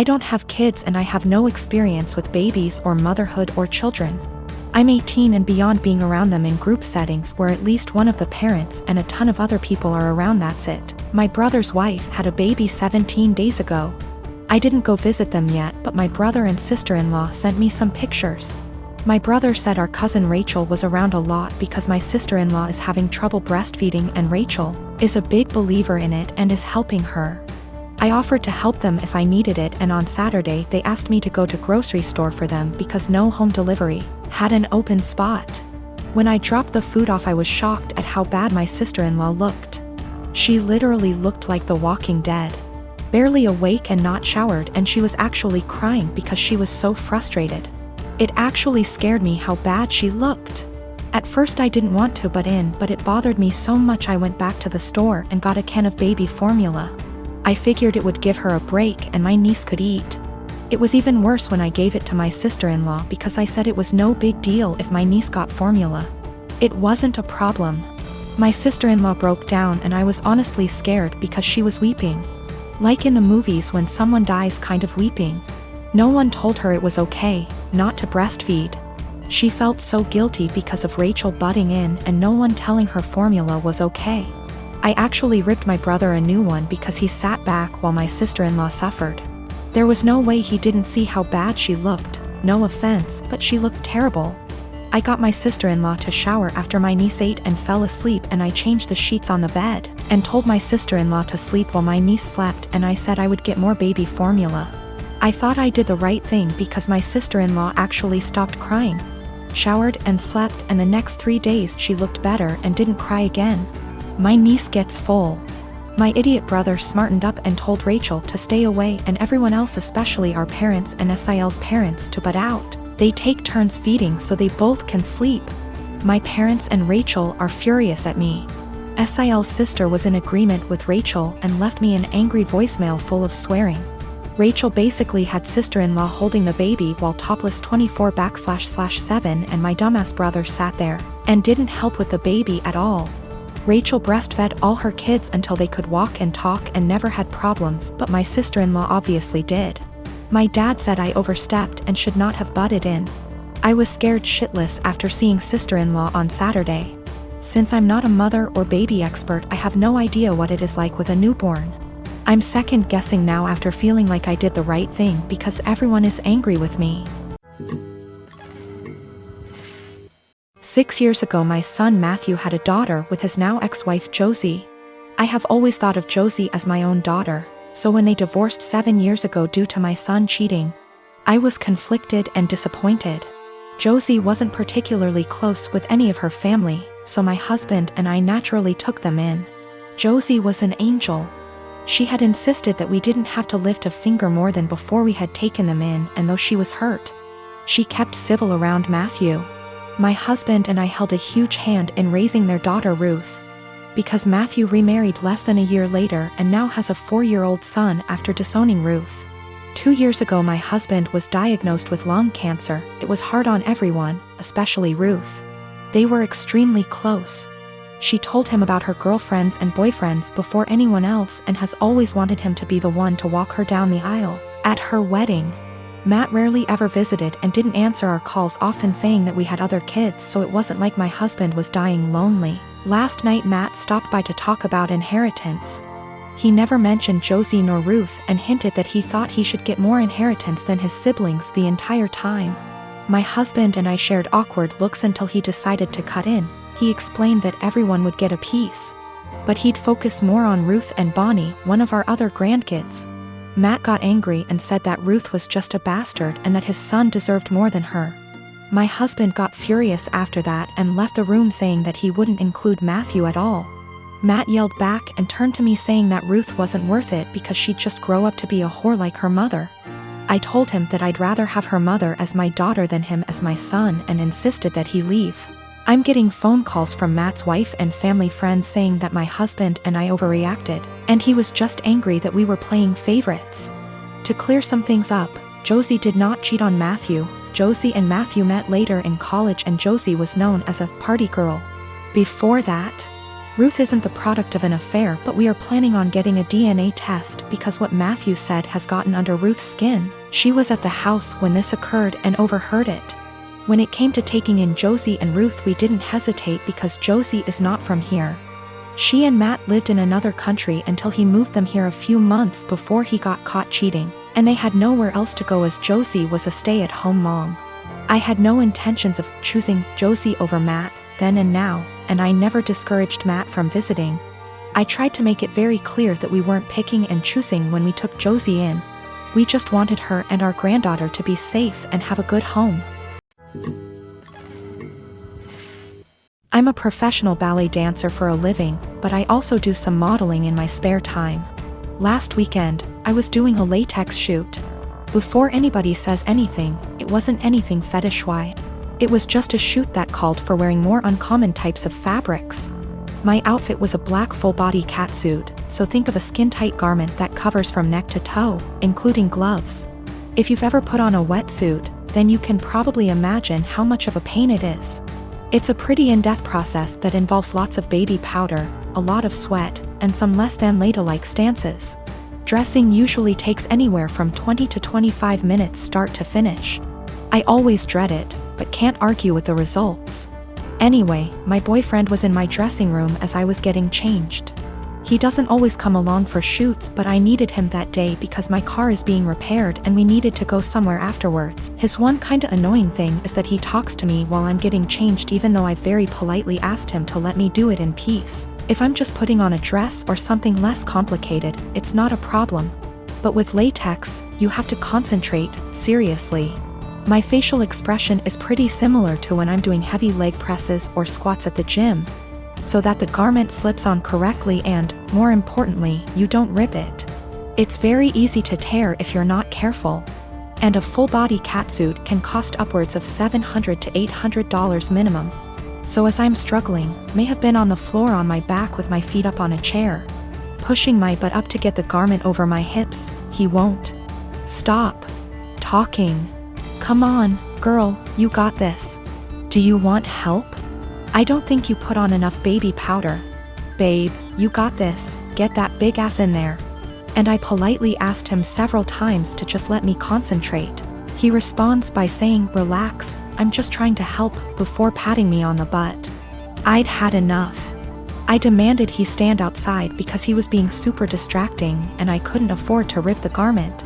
I don't have kids and I have no experience with babies or motherhood or children. I'm 18 and beyond being around them in group settings where at least one of the parents and a ton of other people are around. That's it. My brother's wife had a baby 17 days ago. I didn't go visit them yet, but my brother and sister-in-law sent me some pictures. My brother said our cousin Rachel was around a lot because my sister-in-law is having trouble breastfeeding and Rachel is a big believer in it and is helping her. I offered to help them if I needed it, and on Saturday they asked me to go to grocery store for them because no home delivery had an open spot. When I dropped the food off, I was shocked at how bad my sister-in-law looked. She literally looked like the Walking Dead. Barely awake and not showered, and she was actually crying because she was so frustrated. It actually scared me how bad she looked. At first I didn't want to butt in, but it bothered me so much I went back to the store and got a can of baby formula. I figured it would give her a break and my niece could eat. It was even worse when I gave it to my sister-in-law because I said it was no big deal if my niece got formula. It wasn't a problem. My sister-in-law broke down and I was honestly scared because she was weeping. Like in the movies when someone dies, kind of weeping. No one told her it was okay not to breastfeed. She felt so guilty because of Rachel butting in and no one telling her formula was okay. I actually ripped my brother a new one because he sat back while my sister-in-law suffered. There was no way he didn't see how bad she looked. No offense, but she looked terrible. I got my sister-in-law to shower after my niece ate and fell asleep, and I changed the sheets on the bed and told my sister-in-law to sleep while my niece slept, and I said I would get more baby formula. I thought I did the right thing because my sister-in-law actually stopped crying, showered and slept, and the next 3 days she looked better and didn't cry again. My niece gets full. My idiot brother smartened up and told Rachel to stay away, and everyone else, especially our parents and SIL's parents, to butt out. They take turns feeding so they both can sleep. My parents and Rachel are furious at me. SIL's sister was in agreement with Rachel and left me an angry voicemail full of swearing. Rachel basically had sister-in-law holding the baby while topless 24/7, and my dumbass brother sat there and didn't help with the baby at all. Rachel breastfed all her kids until they could walk and talk and never had problems, but my sister-in-law obviously did. My dad said I overstepped and should not have butted in. I was scared shitless after seeing sister-in-law on Saturday. Since I'm not a mother or baby expert, I have no idea what it is like with a newborn. I'm second guessing now after feeling like I did the right thing because everyone is angry with me. 6 years ago, my son Matthew had a daughter with his now ex-wife Josie. I have always thought of Josie as my own daughter, so when they divorced 7 years ago due to my son cheating, I was conflicted and disappointed. Josie wasn't particularly close with any of her family, so my husband and I naturally took them in. Josie was an angel. She had insisted that we didn't have to lift a finger more than before we had taken them in, and though she was hurt, she kept civil around Matthew. My husband and I held a huge hand in raising their daughter Ruth, because Matthew remarried less than a year later and now has a 4-year-old son after disowning Ruth. 2 years ago, my husband was diagnosed with lung cancer. It was hard on everyone, especially Ruth. They were extremely close. She told him about her girlfriends and boyfriends before anyone else and has always wanted him to be the one to walk her down the aisle at her wedding. Matt rarely ever visited and didn't answer our calls, often saying that we had other kids, so it wasn't like my husband was dying lonely. Last night Matt stopped by to talk about inheritance. He never mentioned Josie nor Ruth and hinted that he thought he should get more inheritance than his siblings the entire time. My husband and I shared awkward looks until he decided to cut in. He explained that everyone would get a piece, but he'd focus more on Ruth and Bonnie, one of our other grandkids. Matt got angry and said that Ruth was just a bastard and that his son deserved more than her. My husband got furious after that and left the room saying that he wouldn't include Matthew at all. Matt yelled back and turned to me saying that Ruth wasn't worth it because she'd just grow up to be a whore like her mother. I told him that I'd rather have her mother as my daughter than him as my son and insisted that he leave. I'm getting phone calls from Matt's wife and family friends saying that my husband and I overreacted, and he was just angry that we were playing favorites. To clear some things up, Josie did not cheat on Matthew. Josie and Matthew met later in college and Josie was known as a party girl. Before that, Ruth isn't the product of an affair, but we are planning on getting a DNA test because what Matthew said has gotten under Ruth's skin. She was at the house when this occurred and overheard it. When it came to taking in Josie and Ruth, we didn't hesitate because Josie is not from here. She and Matt lived in another country until he moved them here a few months before he got caught cheating, and they had nowhere else to go as Josie was a stay-at-home mom. I had no intentions of choosing Josie over Matt, then and now, and I never discouraged Matt from visiting. I tried to make it very clear that we weren't picking and choosing when we took Josie in. We just wanted her and our granddaughter to be safe and have a good home. I'm a professional ballet dancer for a living, but I also do some modeling in my spare time. Last weekend, I was doing a latex shoot. Before anybody says anything, it wasn't anything fetish-wise. It was just a shoot that called for wearing more uncommon types of fabrics. My outfit was a black full-body catsuit, so think of a skin-tight garment that covers from neck to toe, including gloves. If you've ever put on a wetsuit, then you can probably imagine how much of a pain it is. It's a pretty in-depth process that involves lots of baby powder, a lot of sweat, and some less than ladylike stances. Dressing usually takes anywhere from 20 to 25 minutes start to finish. I always dread it, but can't argue with the results. Anyway, my boyfriend was in my dressing room as I was getting changed. He doesn't always come along for shoots, but I needed him that day because my car is being repaired and we needed to go somewhere afterwards. His one kinda annoying thing is that he talks to me while I'm getting changed even though I very politely asked him to let me do it in peace. If I'm just putting on a dress or something less complicated, it's not a problem. But with latex, you have to concentrate, seriously. My facial expression is pretty similar to when I'm doing heavy leg presses or squats at the gym, so that the garment slips on correctly and, more importantly, you don't rip it. It's very easy to tear if you're not careful. And a full-body catsuit can cost upwards of $700 to $800 minimum. So as I'm struggling, may have been on the floor on my back with my feet up on a chair, pushing my butt up to get the garment over my hips, he won't stop talking. Come on, girl, you got this. Do you want help? I don't think you put on enough baby powder. Babe, you got this, get that big ass in there. And I politely asked him several times to just let me concentrate. He responds by saying, relax, I'm just trying to help, before patting me on the butt. I'd had enough. I demanded he stand outside because he was being super distracting and I couldn't afford to rip the garment.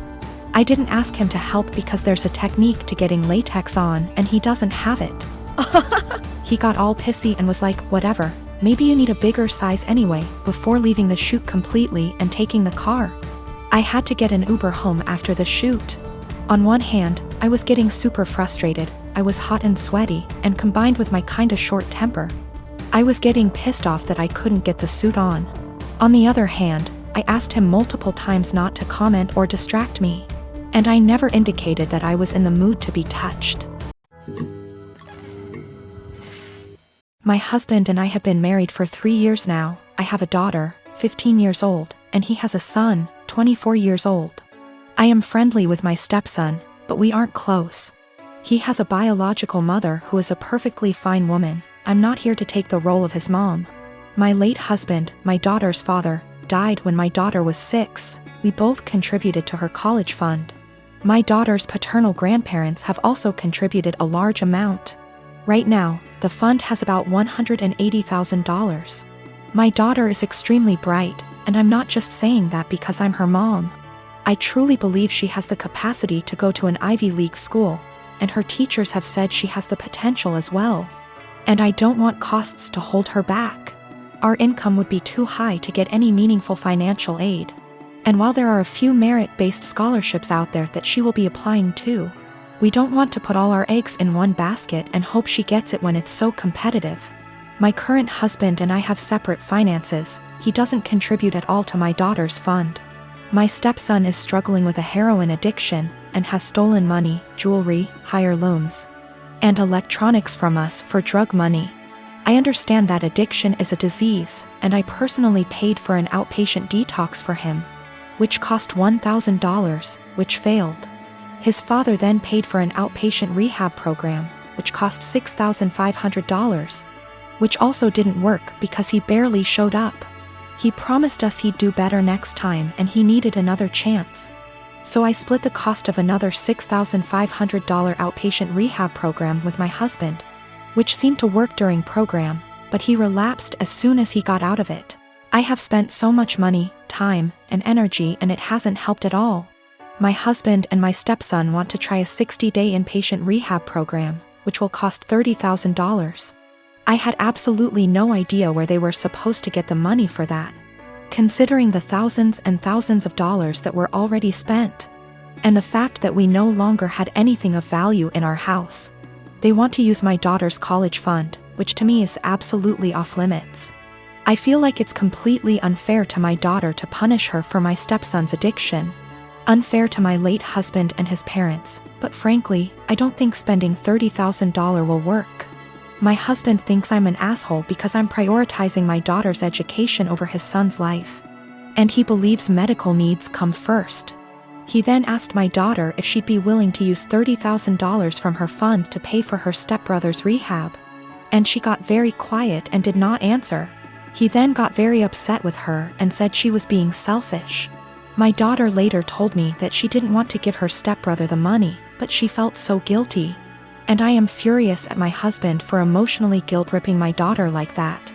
I didn't ask him to help because there's a technique to getting latex on and he doesn't have it. He got all pissy and was like, whatever, maybe you need a bigger size anyway, before leaving the shoot completely and taking the car. I had to get an Uber home after the shoot. On one hand, I was getting super frustrated, I was hot and sweaty, and combined with my kinda short temper, I was getting pissed off that I couldn't get the suit on. On the other hand, I asked him multiple times not to comment or distract me. And I never indicated that I was in the mood to be touched. My husband and I have been married for 3 years now. I have a daughter, 15 years old, and he has a son, 24 years old. I am friendly with my stepson, but we aren't close. He has a biological mother who is a perfectly fine woman. I'm not here to take the role of his mom. My late husband, my daughter's father, died when my daughter was 6. We both contributed to her college fund. My daughter's paternal grandparents have also contributed a large amount. Right now, the fund has about $180,000. My daughter is extremely bright, and I'm not just saying that because I'm her mom. I truly believe she has the capacity to go to an Ivy League school, and her teachers have said she has the potential as well. And I don't want costs to hold her back. Our income would be too high to get any meaningful financial aid. And while there are a few merit-based scholarships out there that she will be applying to, we don't want to put all our eggs in one basket and hope she gets it when it's so competitive. My current husband and I have separate finances. He doesn't contribute at all to my daughter's fund. My stepson is struggling with a heroin addiction and has stolen money, jewelry, higher loans, and electronics from us for drug money. I understand that addiction is a disease, and I personally paid for an outpatient detox for him, which cost $1,000, which failed. His father then paid for an outpatient rehab program, which cost $6,500. which also didn't work because he barely showed up. He promised us he'd do better next time and he needed another chance. So I split the cost of another $6,500 outpatient rehab program with my husband, which seemed to work during program, but he relapsed as soon as he got out of it. I have spent so much money, time, and energy and it hasn't helped at all. My husband and my stepson want to try a 60-day inpatient rehab program, which will cost $30,000. I had absolutely no idea where they were supposed to get the money for that, considering the thousands and thousands of dollars that were already spent, and the fact that we no longer had anything of value in our house. They want to use my daughter's college fund, which to me is absolutely off limits. I feel like it's completely unfair to my daughter to punish her for my stepson's addiction, unfair to my late husband and his parents, but frankly, I don't think spending $30,000 will work. My husband thinks I'm an asshole because I'm prioritizing my daughter's education over his son's life. And he believes medical needs come first. He then asked my daughter if she'd be willing to use $30,000 from her fund to pay for her stepbrother's rehab. And she got very quiet and did not answer. He then got very upset with her and said she was being selfish. My daughter later told me that she didn't want to give her stepbrother the money, but she felt so guilty. And I am furious at my husband for emotionally guilt-tripping my daughter like that.